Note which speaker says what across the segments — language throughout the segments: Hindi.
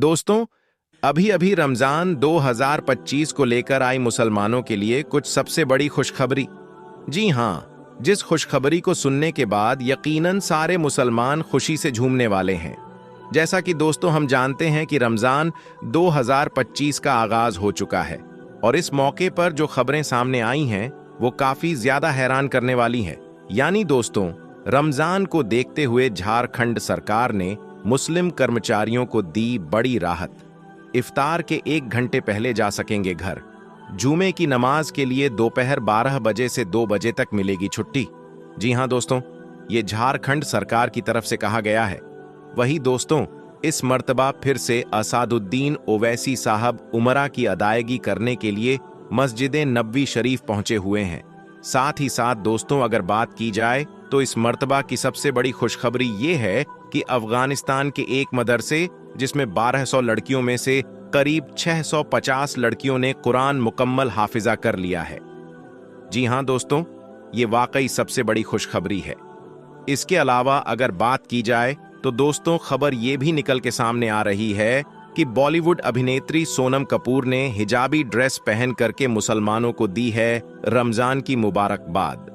Speaker 1: दोस्तों, अभी अभी रमजान 2025 को लेकर आई मुसलमानों के लिए कुछ सबसे बड़ी खुशखबरी। जी हाँ, जिस खुशखबरी को सुनने के बाद यकीनन सारे मुसलमान खुशी से झूमने वाले हैं। जैसा कि दोस्तों हम जानते हैं कि रमजान 2025 का आगाज हो चुका है और इस मौके पर जो खबरें सामने आई हैं वो काफी ज्यादा हैरान करने वाली हैं। यानी दोस्तों, रमजान को देखते हुए झारखंड सरकार ने मुस्लिम कर्मचारियों को दी बड़ी राहत। इफ्तार के 1 घंटे पहले जा सकेंगे घर। जुमे की नमाज के लिए दोपहर 12 बजे से 2 बजे तक मिलेगी छुट्टी। जी हां दोस्तों, ये झारखंड सरकार की तरफ से कहा गया है। वही दोस्तों, इस मर्तबा फिर से असादुद्दीन ओवैसी साहब उमरा की अदायगी करने के लिए मस्जिद नबवी शरीफ पहुंचे हुए हैं। साथ ही साथ दोस्तों, अगर बात की जाए तो इस मर्तबा की सबसे बड़ी खुशखबरी ये है कि अफगानिस्तान के एक मदरसे जिसमें 1200 लड़कियों में से करीब 650 लड़कियों ने कुरान मुकम्मल हाफिजा कर लिया है। जी हां दोस्तों, ये वाकई सबसे बड़ी खुशखबरी है। इसके अलावा अगर बात की जाए तो दोस्तों, खबर ये भी निकल के सामने आ रही है कि बॉलीवुड अभिनेत्री सोनम कपूर ने हिजाबी ड्रेस पहन करके मुसलमानों को दी है रमजान की मुबारकबाद।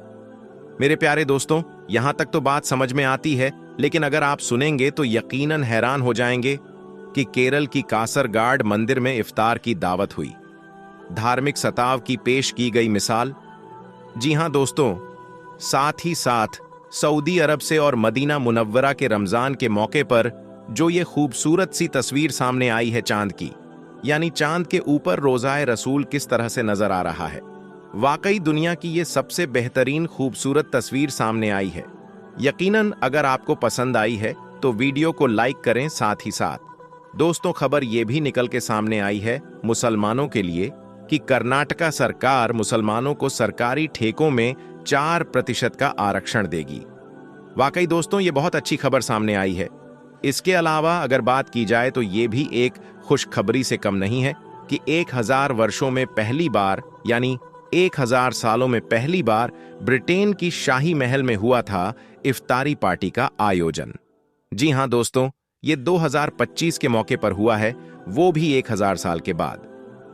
Speaker 1: मेरे प्यारे दोस्तों, यहां तक तो बात समझ में आती है, लेकिन अगर आप सुनेंगे तो यकीनन हैरान हो जाएंगे कि केरल की कासरगाड मंदिर में इफ्तार की दावत हुई। धार्मिक सताव की पेश की गई मिसाल। जी हां दोस्तों, साथ ही साथ सऊदी अरब से और मदीना मुनव्वरा के रमजान के मौके पर जो ये खूबसूरत सी तस्वीर सामने आई है चांद की, यानी चांद के ऊपर रोज़ाए रसूल किस तरह से नजर आ रहा है। वाकई दुनिया की ये सबसे बेहतरीन खूबसूरत तस्वीर सामने आई है। यकीनन अगर आपको पसंद आई है तो वीडियो को लाइक करें। साथ ही साथ दोस्तों, खबर ये भी निकल के सामने आई है मुसलमानों के लिए कि कर्नाटका सरकार मुसलमानों को सरकारी ठेकों में 4% का आरक्षण देगी। वाकई दोस्तों, ये बहुत अच्छी खबर सामने आई है। इसके अलावा अगर बात की जाए तो ये भी एक खुशखबरी से कम नहीं है कि 1000 वर्षों में पहली बार, यानी 1000 सालों में पहली बार ब्रिटेन की शाही महल में हुआ था इफ्तारी पार्टी का आयोजन। जी हां दोस्तों, ये 2025 के मौके पर हुआ है, वो भी 1000 साल के बाद।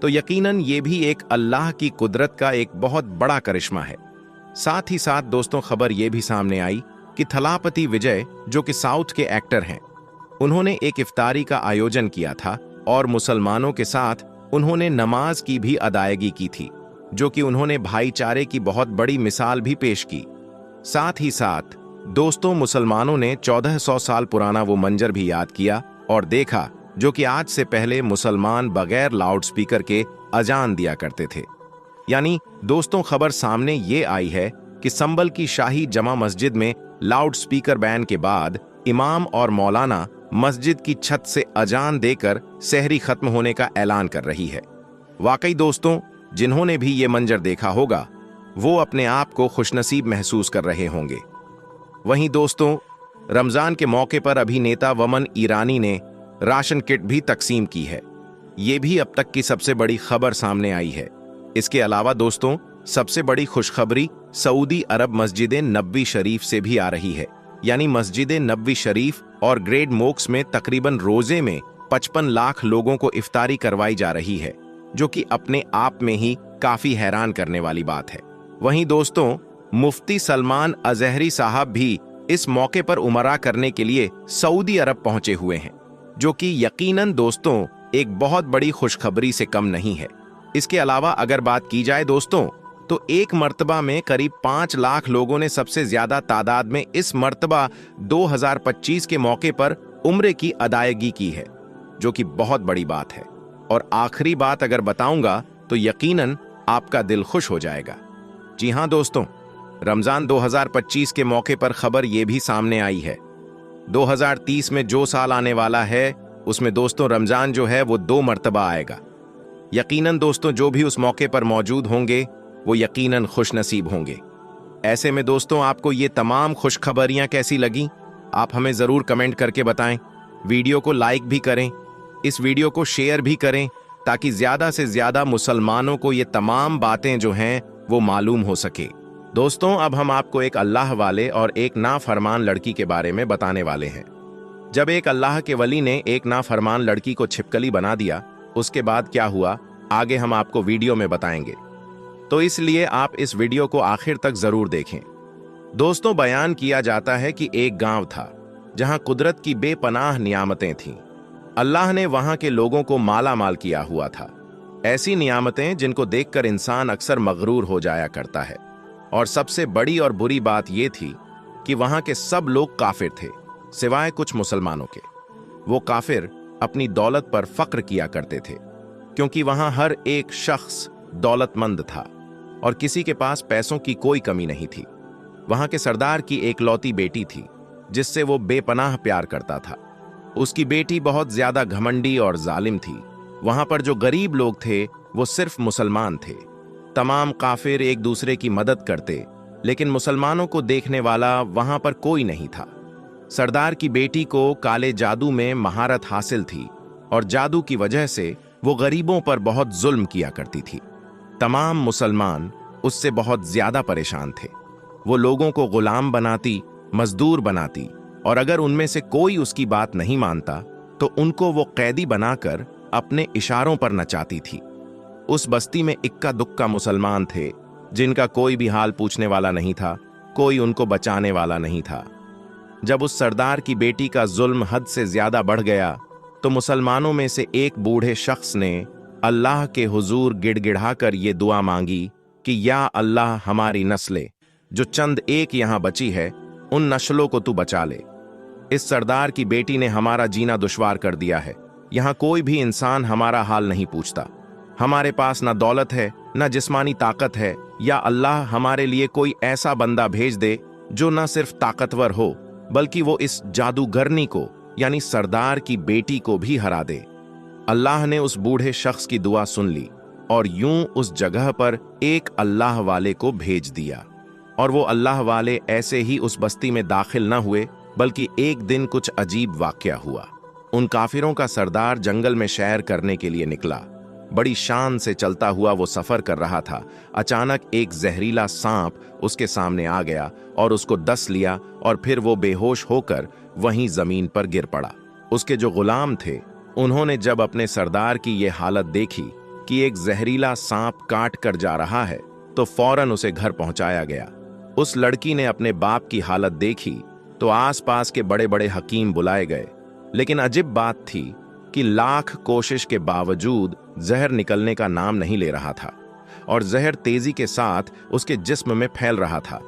Speaker 1: तो यकीनन ये भी एक अल्लाह की कुदरत का एक बहुत बड़ा करिश्मा है। साथ ही साथ दोस्तों, खबर ये भी सामने आई कि थलापति विजय, जो कि साउथ के एक्टर हैं, उन्होंने एक इफ्तारी का आयोजन किया था और मुसलमानों के साथ उन्होंने नमाज की भी अदायगी की थी, जो कि उन्होंने भाईचारे की बहुत बड़ी मिसाल भी पेश की। साथ ही साथ दोस्तों, मुसलमानों ने 1400 साल पुराना वो मंजर भी याद किया और देखा जो कि आज से पहले मुसलमान बगैर लाउडस्पीकर के अजान दिया करते थे। यानी दोस्तों, खबर सामने ये आई है कि संबल की शाही जमा मस्जिद में लाउडस्पीकर बैन के बाद इमाम और मौलाना मस्जिद की छत से अजान देकर सहरी खत्म होने का ऐलान कर रही है। वाकई दोस्तों, जिन्होंने भी ये मंजर देखा होगा वो अपने आप को खुशनसीब महसूस कर रहे होंगे। वहीं दोस्तों, रमजान के मौके पर अभिनेता वमन ईरानी ने राशन किट भी तकसीम की है। ये भी अब तक की सबसे बड़ी खबर सामने आई है। इसके अलावा दोस्तों, सबसे बड़ी खुशखबरी सऊदी अरब मस्जिद नबवी शरीफ से भी आ रही है। यानी मस्जिद नबवी शरीफ और ग्रेट मोक्स में तकरीबन रोजे में 55 लाख लोगों को इफ्तारी करवाई जा रही है, जो कि अपने आप में ही काफी हैरान करने वाली बात है। वहीं दोस्तों, मुफ्ती सलमान अजहरी साहब भी इस मौके पर उमरा करने के लिए सऊदी अरब पहुंचे हुए हैं, जो कि यकीनन दोस्तों एक बहुत बड़ी खुशखबरी से कम नहीं है। इसके अलावा अगर बात की जाए दोस्तों, तो एक मर्तबा में करीब 5 लाख लोगों ने सबसे ज्यादा तादाद में इस मर्तबा 2025 के मौके पर उम्रे की अदायगी की है, जो कि बहुत बड़ी बात है। और आखिरी बात अगर बताऊंगा तो यकीनन आपका दिल खुश हो जाएगा। जी हां दोस्तों, रमजान 2025 के मौके पर खबर यह भी सामने आई है। 2030 में जो साल आने वाला है उसमें दोस्तों रमजान जो है वो 2 मर्तबा आएगा। यकीनन दोस्तों, जो भी उस मौके पर मौजूद होंगे वो यकीनन खुशनसीब होंगे। ऐसे में दोस्तों, आपको ये तमाम खुशखबरियां कैसी लगी, आप हमें जरूर कमेंट करके बताएं। वीडियो को लाइक भी करें, इस वीडियो को शेयर भी करें, ताकि ज्यादा से ज्यादा मुसलमानों को ये तमाम बातें जो हैं वो मालूम हो सके। दोस्तों, अब हम आपको एक अल्लाह वाले और एक नाफरमान लड़की के बारे में बताने वाले हैं। जब एक अल्लाह के वली ने एक नाफरमान लड़की को छिपकली बना दिया, उसके बाद क्या हुआ आगे हम आपको वीडियो में बताएंगे, तो इसलिए आप इस वीडियो को आखिर तक जरूर देखें। दोस्तों, बयान किया जाता है कि एक गांव था जहां कुदरत की बेपनाह नियामतें थीं। अल्लाह ने वहां के लोगों को माला माल किया हुआ था, ऐसी नियामतें जिनको देखकर इंसान अक्सर मगरूर हो जाया करता है। और सबसे बड़ी और बुरी बात यह थी कि वहां के सब लोग काफिर थे सिवाय कुछ मुसलमानों के। वो काफिर अपनी दौलत पर फक्र किया करते थे, क्योंकि वहां हर एक शख्स दौलतमंद था और किसी के पास पैसों की कोई कमी नहीं थी। वहां के सरदार की एक लौती बेटी थी जिससे वो बेपनाह प्यार करता था। उसकी बेटी बहुत ज्यादा घमंडी और जालिम थी। वहां पर जो गरीब लोग थे वो सिर्फ मुसलमान थे। तमाम काफिर एक दूसरे की मदद करते, लेकिन मुसलमानों को देखने वाला वहां पर कोई नहीं था। सरदार की बेटी को काले जादू में महारत हासिल थी और जादू की वजह से वो गरीबों पर बहुत जुल्म किया करती थी। तमाम मुसलमान उससे बहुत ज्यादा परेशान थे। वो लोगों को गुलाम बनाती, मजदूर बनाती, और अगर उनमें से कोई उसकी बात नहीं मानता तो उनको वो कैदी बनाकर अपने इशारों पर नचाती थी। उस बस्ती में इक्का दुक्का मुसलमान थे जिनका कोई भी हाल पूछने वाला नहीं था, कोई उनको बचाने वाला नहीं था। जब उस सरदार की बेटी का जुल्म हद से ज्यादा बढ़ गया तो मुसलमानों में से एक बूढ़े शख्स ने अल्लाह के हुजूर गिड़गिड़ाकर ये दुआ मांगी कि या अल्लाह, हमारी नस्लें जो चंद एक यहां बची है उन नस्लों को तू बचा ले। इस सरदार की बेटी ने हमारा जीना दुश्वार कर दिया है। यहां कोई भी इंसान हमारा हाल नहीं पूछता। हमारे पास ना दौलत है, ना जिस्मानी ताकत है। या अल्लाह, हमारे लिए कोई ऐसा बंदा भेज दे जो न सिर्फ ताकतवर हो बल्कि वो इस जादूगरनी को यानी सरदार की बेटी को भी हरा दे। अल्लाह ने उस बूढ़े शख्स की दुआ सुन ली और यूं उस जगह पर एक अल्लाह वाले को भेज दिया। और वो अल्लाह वाले ऐसे ही उस बस्ती में दाखिल न हुए, बल्कि एक दिन कुछ अजीब वाकया हुआ। उन काफिरों का सरदार जंगल में सैर करने के लिए निकला। बड़ी शान से चलता हुआ वो सफर कर रहा था। अचानक एक जहरीला सांप उसके सामने आ गया और उसको डस लिया और फिर वो बेहोश होकर वहीं जमीन पर गिर पड़ा। उसके जो गुलाम थे उन्होंने जब अपने सरदार की ये हालत देखी कि एक जहरीला सांप काट कर जा रहा है तो फौरन उसे घर पहुंचाया गया। उस लड़की ने अपने बाप की हालत देखी तो आसपास के बड़े बड़े हकीम बुलाए गए, लेकिन अजीब बात थी कि लाख कोशिश के बावजूद जहर निकलने का नाम नहीं ले रहा था और जहर तेजी के साथ उसके जिस्म में फैल रहा था।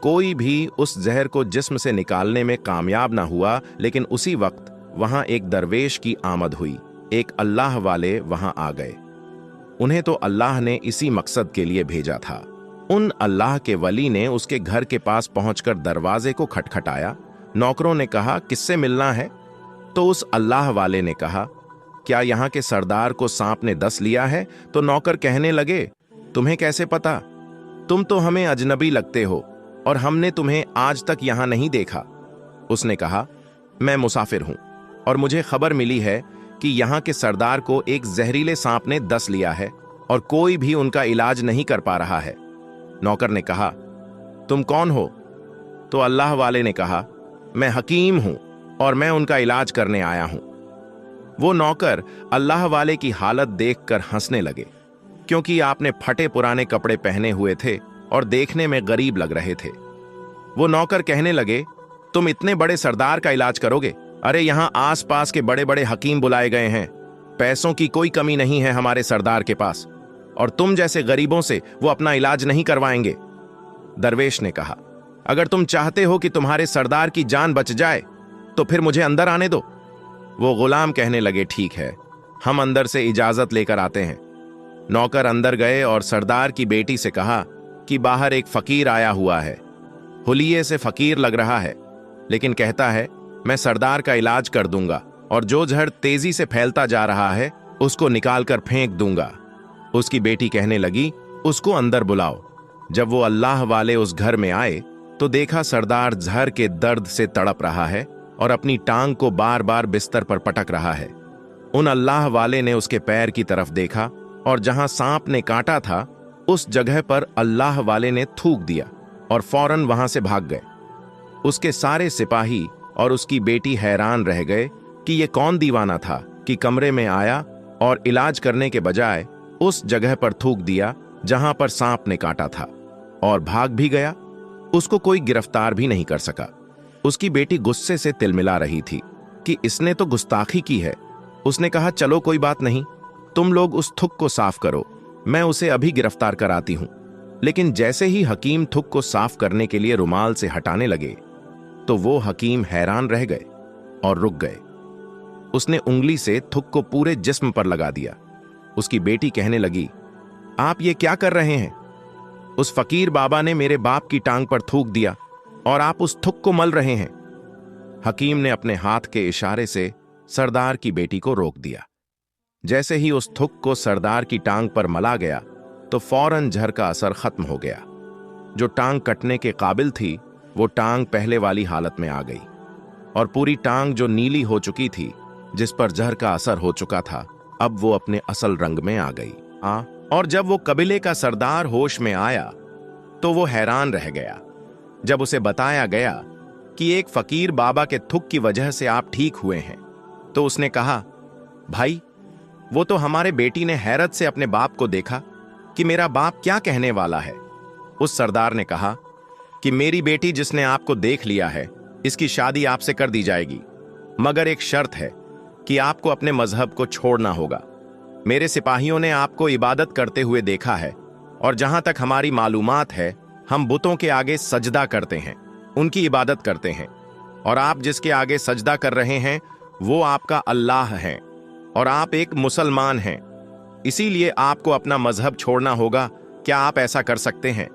Speaker 1: कोई भी उस जहर को जिस्म से निकालने में कामयाब ना हुआ, लेकिन उसी वक्त वहां एक दरवेश की आमद हुई। एक अल्लाह वाले वहां आ गए। उन्हें तो अल्लाह ने इसी मकसद के लिए भेजा था। उन अल्लाह के वली ने उसके घर के पास पहुंचकर दरवाजे को खटखटाया। नौकरों ने कहा, किससे मिलना है? तो उस अल्लाह वाले ने कहा, क्या यहां के सरदार को सांप ने डस लिया है? तो नौकर कहने लगे, तुम्हें कैसे पता? तुम तो हमें अजनबी लगते हो और हमने तुम्हें आज तक यहां नहीं देखा। उसने कहा, मैं मुसाफिर हूं और मुझे खबर मिली है कि यहां के सरदार को एक जहरीले सांप ने डस लिया है और कोई भी उनका इलाज नहीं कर पा रहा है। नौकर ने कहा, तुम कौन हो? तो अल्लाह वाले ने कहा, मैं हकीम हूं और मैं उनका इलाज करने आया हूं। वो नौकर अल्लाह वाले की हालत देखकर हंसने लगे, क्योंकि आपने फटे पुराने कपड़े पहने हुए थे और देखने में गरीब लग रहे थे। वो नौकर कहने लगे, तुम इतने बड़े सरदार का इलाज करोगे? अरे यहां आसपास के बड़े बड़े हकीम बुलाए गए हैं। पैसों की कोई कमी नहीं है हमारे सरदार के पास, और तुम जैसे गरीबों से वो अपना इलाज नहीं करवाएंगे। दरवेश ने कहा, अगर तुम चाहते हो कि तुम्हारे सरदार की जान बच जाए तो फिर मुझे अंदर आने दो। वो गुलाम कहने लगे, ठीक है, हम अंदर से इजाजत लेकर आते हैं। नौकर अंदर गए और सरदार की बेटी से कहा कि बाहर एक फकीर आया हुआ है। हुलिये से फकीर लग रहा है, लेकिन कहता है मैं सरदार का इलाज कर दूंगा और जो जहर तेजी से फैलता जा रहा है उसको निकालकर फेंक दूंगा। उसकी बेटी कहने लगी, उसको अंदर बुलाओ। जब वो अल्लाह वाले उस घर में आए तो देखा सरदार जहर के दर्द से तड़प रहा है और अपनी टांग को बार बार बिस्तर पर पटक रहा है। उन अल्लाह वाले ने उसके पैर की तरफ देखा और जहां सांप ने काटा था उस जगह पर अल्लाह वाले ने थूक दिया और फौरन वहां से भाग गए। उसके सारे सिपाही और उसकी बेटी हैरान रह गए कि ये कौन दीवाना था कि कमरे में आया और इलाज करने के बजाय उस जगह पर थूक दिया जहां पर सांप ने काटा था और भाग भी गया। उसको कोई गिरफ्तार भी नहीं कर सका। उसकी बेटी गुस्से से तिलमिला रही थी कि इसने तो गुस्ताखी की है। उसने कहा, चलो कोई बात नहीं, तुम लोग उस थुक को साफ करो, मैं उसे अभी गिरफ्तार कराती हूं। लेकिन जैसे ही हकीम थुक को साफ करने के लिए रुमाल से हटाने लगे तो वो हकीम हैरान रह गए और रुक गए। उसने उंगली से थुक को पूरे जिस्म पर लगा दिया। उसकी बेटी कहने लगी, आप ये क्या कर रहे हैं? उस फकीर बाबा ने मेरे बाप की टांग पर थूक दिया और आप उस थुक को मल रहे हैं। हकीम ने अपने हाथ के इशारे से सरदार की बेटी को रोक दिया। जैसे ही उस थुक को सरदार की टांग पर मला गया तो फौरन जहर का असर खत्म हो गया। जो टांग कटने के काबिल थी वो टांग पहले वाली हालत में आ गई और पूरी टांग जो नीली हो चुकी थी, जिस पर जहर का असर हो चुका था, अब वो अपने असल रंग में आ गई। और जब वो कबीले का सरदार होश में आया तो वो हैरान रह गया। जब उसे बताया गया कि एक फकीर बाबा के थुक की वजह से आप ठीक हुए हैं, तो उसने कहा, भाई वो तो हमारे बेटी ने हैरत से अपने बाप को देखा कि मेरा बाप क्या कहने वाला है। उस सरदार ने कहा कि मेरी बेटी जिसने आपको देख लिया है, इसकी शादी आपसे कर दी जाएगी, मगर एक शर्त है कि आपको अपने मजहब को छोड़ना होगा। मेरे सिपाहियों ने आपको इबादत करते हुए देखा है और जहां तक हमारी मालूमात है, हम बुतों के आगे सजदा करते हैं, उनकी इबादत करते हैं, और आप जिसके आगे सजदा कर रहे हैं वो आपका अल्लाह है और आप एक मुसलमान हैं। इसीलिए आपको अपना मजहब छोड़ना होगा। क्या आप ऐसा कर सकते हैं?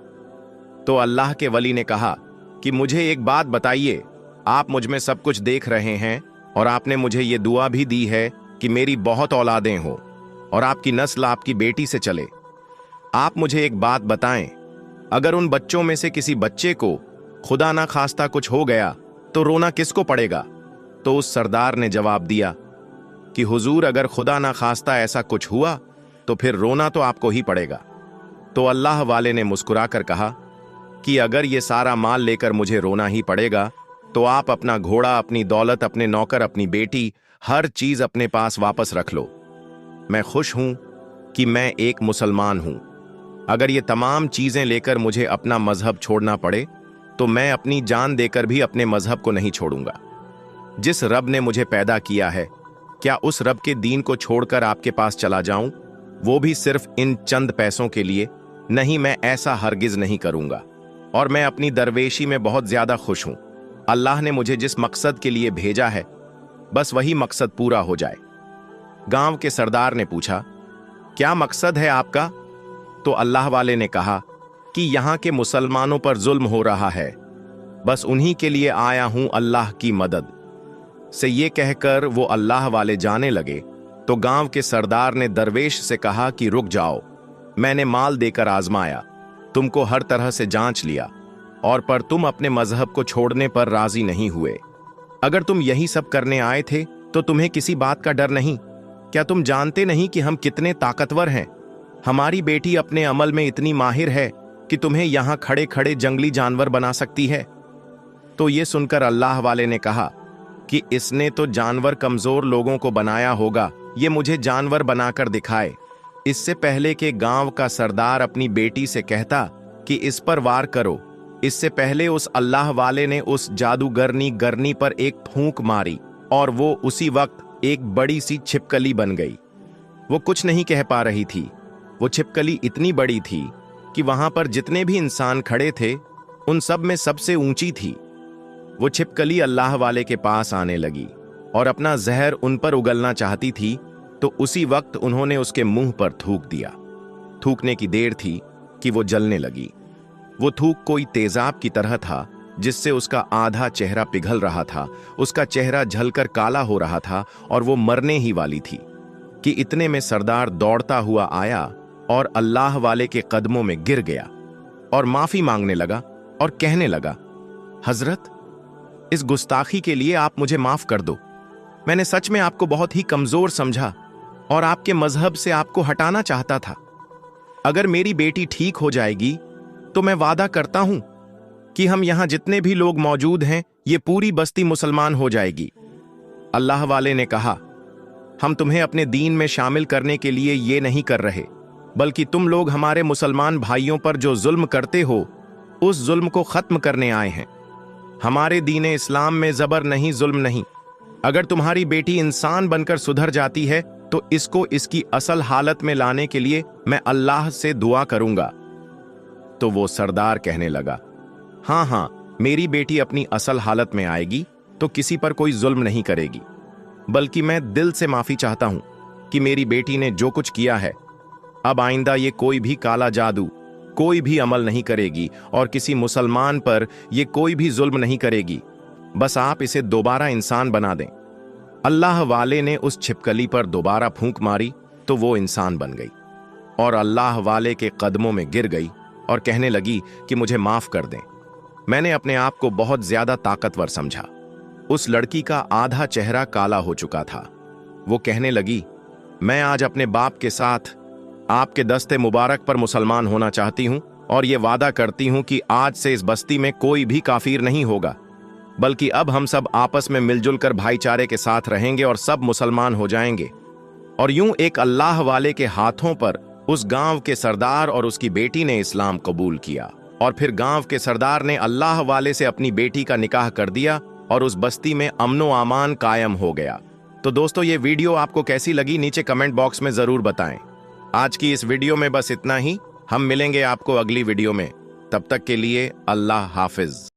Speaker 1: तो अल्लाह के वली ने कहा कि मुझे एक बात बताइए, आप मुझ में सब कुछ देख रहे हैं और आपने मुझे ये दुआ भी दी है कि मेरी बहुत औलादें हों और आपकी नस्ल आपकी बेटी से चले। आप मुझे एक बात बताएं, अगर उन बच्चों में से किसी बच्चे को खुदा ना खास्ता कुछ हो गया तो रोना किसको पड़ेगा? तो उस सरदार ने जवाब दिया कि हुजूर, अगर खुदा ना खास्ता ऐसा कुछ हुआ तो फिर रोना तो आपको ही पड़ेगा। तो अल्लाह वाले ने मुस्कुराकर कहा कि अगर ये सारा माल लेकर मुझे रोना ही पड़ेगा तो आप अपना घोड़ा, अपनी दौलत, अपने नौकर, अपनी बेटी, हर चीज अपने पास वापस रख लो। मैं खुश हूं कि मैं एक मुसलमान हूं। अगर ये तमाम चीजें लेकर मुझे अपना मजहब छोड़ना पड़े तो मैं अपनी जान देकर भी अपने मजहब को नहीं छोड़ूंगा। जिस रब ने मुझे पैदा किया है, क्या उस रब के दीन को छोड़कर आपके पास चला जाऊं, वो भी सिर्फ इन चंद पैसों के लिए? नहीं, मैं ऐसा हरगिज नहीं करूंगा और मैं अपनी दरवेशी में बहुत ज्यादा खुश हूं। अल्लाह ने मुझे जिस मकसद के लिए भेजा है, बस वही मकसद पूरा हो जाए। गांव के सरदार ने पूछा, क्या मकसद है आपका? तो अल्लाह वाले ने कहा कि यहां के मुसलमानों पर जुल्म हो रहा है, बस उन्हीं के लिए आया हूं अल्लाह की मदद से। ये कहकर वो अल्लाह वाले जाने लगे तो गांव के सरदार ने दरवेश से कहा कि रुक जाओ, मैंने माल देकर आजमाया, तुमको हर तरह से जांच लिया, और पर तुम अपने मजहब को छोड़ने पर राजी नहीं हुए। अगर तुम यही सब करने आए थे तो तुम्हें किसी बात का डर नहीं? क्या तुम जानते नहीं कि हम कितने ताकतवर हैं? हमारी बेटी अपने अमल में इतनी माहिर है कि तुम्हें यहां खड़े खड़े जंगली जानवर बना सकती है। तो ये सुनकर अल्लाह वाले ने कहा कि इसने तो जानवर कमजोर लोगों को बनाया होगा, ये मुझे जानवर बनाकर दिखाए। इससे पहले कि गांव का सरदार अपनी बेटी से कहता कि इस पर वार करो, इससे पहले उस अल्लाह वाले ने उस जादूगरनी गरनी पर एक फूंक मारी और वो उसी वक्त एक बड़ी सी छिपकली बन गई। वो कुछ नहीं कह पा रही थी। वो छिपकली इतनी बड़ी थी कि वहां पर जितने भी इंसान खड़े थे उन सब में सबसे ऊंची थी। वो छिपकली अल्लाह वाले के पास आने लगी और अपना जहर उन पर उगलना चाहती थी, तो उसी वक्त उन्होंने उसके मुंह पर थूक दिया। थूकने की देर थी कि वो जलने लगी। वो थूक कोई तेजाब की तरह था जिससे उसका आधा चेहरा पिघल रहा था, उसका चेहरा झलकर काला हो रहा था और वो मरने ही वाली थी कि इतने में सरदार दौड़ता हुआ आया और अल्लाह वाले के कदमों में गिर गया और माफी मांगने लगा और कहने लगा, हजरत, इस गुस्ताखी के लिए आप मुझे माफ कर दो। मैंने सच में आपको बहुत ही कमजोर समझा और आपके मजहब से आपको हटाना चाहता था। अगर मेरी बेटी ठीक हो जाएगी तो मैं वादा करता हूं कि हम यहाँ जितने भी लोग मौजूद हैं ये पूरी बस्ती मुसलमान हो जाएगी। अल्लाह वाले ने कहा, हम तुम्हें अपने दीन में शामिल करने के लिए ये नहीं कर रहे, बल्कि तुम लोग हमारे मुसलमान भाइयों पर जो जुल्म करते हो उस जुल्म को खत्म करने आए हैं। हमारे दीन इस्लाम में जबर नहीं, जुल्म नहीं। अगर तुम्हारी बेटी इंसान बनकर सुधर जाती है तो इसको इसकी असल हालत में लाने के लिए मैं अल्लाह से दुआ करूंगा। तो वो सरदार कहने लगा, हाँ हाँ, मेरी बेटी अपनी असल हालत में आएगी तो किसी पर कोई जुल्म नहीं करेगी, बल्कि मैं दिल से माफी चाहता हूं कि मेरी बेटी ने जो कुछ किया है, अब आइंदा ये कोई भी काला जादू, कोई भी अमल नहीं करेगी और किसी मुसलमान पर ये कोई भी जुल्म नहीं करेगी। बस आप इसे दोबारा इंसान बना दें। अल्लाह वाले ने उस छिपकली पर दोबारा फूंक मारी तो वो इंसान बन गई और अल्लाह वाले के कदमों में गिर गई और कहने लगी कि मुझे माफ कर दें, मैंने अपने आप को बहुत ज्यादा ताकतवर समझा। उस लड़की का आधा चेहरा काला हो चुका था। वो कहने लगी, मैं आज अपने बाप के साथ आपके दस्ते मुबारक पर मुसलमान होना चाहती हूं और ये वादा करती हूं कि आज से इस बस्ती में कोई भी काफिर नहीं होगा, बल्कि अब हम सब आपस में मिलजुल कर भाईचारे के साथ रहेंगे और सब मुसलमान हो जाएंगे। और यूं एक अल्लाह वाले के हाथों पर उस गांव के सरदार और उसकी बेटी ने इस्लाम कबूल किया और फिर गांव के सरदार ने अल्लाह वाले से अपनी बेटी का निकाह कर दिया और उस बस्ती में अमनो अमान कायम हो गया। तो दोस्तों, ये वीडियो आपको कैसी लगी नीचे कमेंट बॉक्स में जरूर बताएं। आज की इस वीडियो में बस इतना ही। हम मिलेंगे आपको अगली वीडियो में। तब तक के लिए अल्लाह हाफिज।